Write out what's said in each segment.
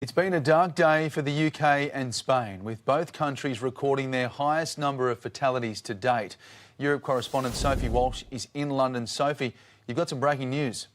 It's been a dark day for the UK and Spain, with both countries recording their highest number of fatalities to date. Europe correspondent Sophie Walsh is in London. Sophie, you've got some breaking news.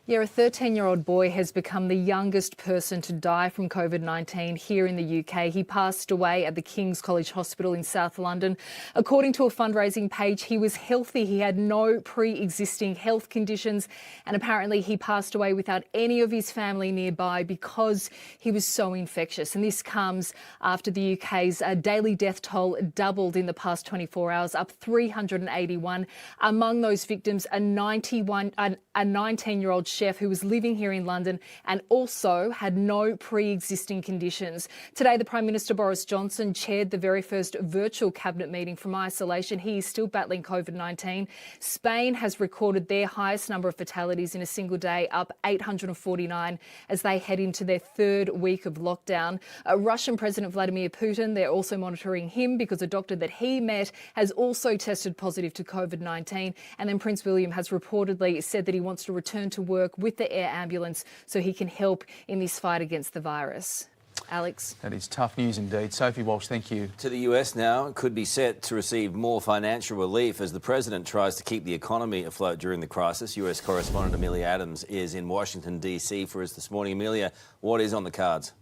Yeah, a 13-year-old boy has become the youngest person to die from COVID-19 here in the UK. He passed away at the King's College Hospital in South London. According to a fundraising page, he was healthy. He had no pre-existing health conditions, and apparently he passed away without any of his family nearby because he was so infectious. And this comes after the UK's daily death toll doubled in the past 24 hours, up 381. Among those victims, a 19-year-old chef who was living here in London and also had no pre-existing conditions. Today, the Prime Minister Boris Johnson chaired the very first virtual cabinet meeting from isolation. He is still battling COVID-19. Spain has recorded their highest number of fatalities in a single day, up 849 as they head into their third week of lockdown. Russian President Vladimir Putin, they're also monitoring him because a doctor that he met has also tested positive to COVID-19. And then Prince William has reportedly said that he wants to return to work with the air ambulance so he can help in this fight against the virus. Alex. That is tough news indeed. Sophie Walsh, thank you. To the US now, could be set to receive more financial relief as the president tries to keep the economy afloat during the crisis. US correspondent Amelia Adams is in Washington, D.C. for us this morning. Amelia, what is on the cards?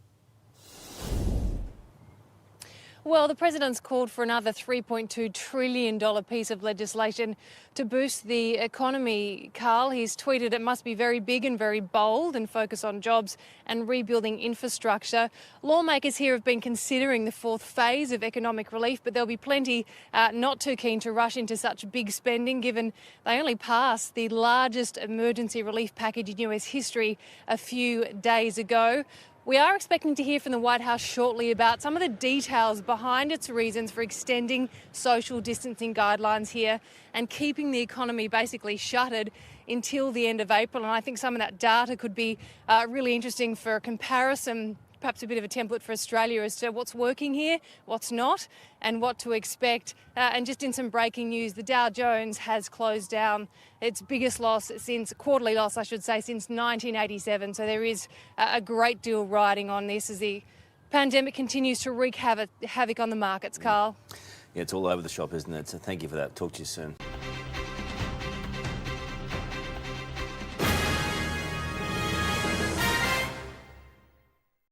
Well, the president's called for another $3.2 trillion piece of legislation to boost the economy, Carl. He's tweeted it must be very big and very bold and focus on jobs and rebuilding infrastructure. Lawmakers here have been considering the fourth phase of economic relief, but there'll be plenty not too keen to rush into such big spending, given they only passed the largest emergency relief package in US history a few days ago. We are expecting to hear from the White House shortly about some of the details behind its reasons for extending social distancing guidelines here and keeping the economy basically shuttered until the end of April. And I think some of that data could be really interesting for a comparison, perhaps a bit of a template for Australia as to what's working here, what's not, and what to expect. And just in some breaking news, the Dow Jones has closed down its biggest loss quarterly loss, I should say, since 1987. So there is a great deal riding on this as the pandemic continues to wreak havoc on the markets, Carl. Yeah, it's all over the shop, isn't it? So thank you for that. Talk to you soon.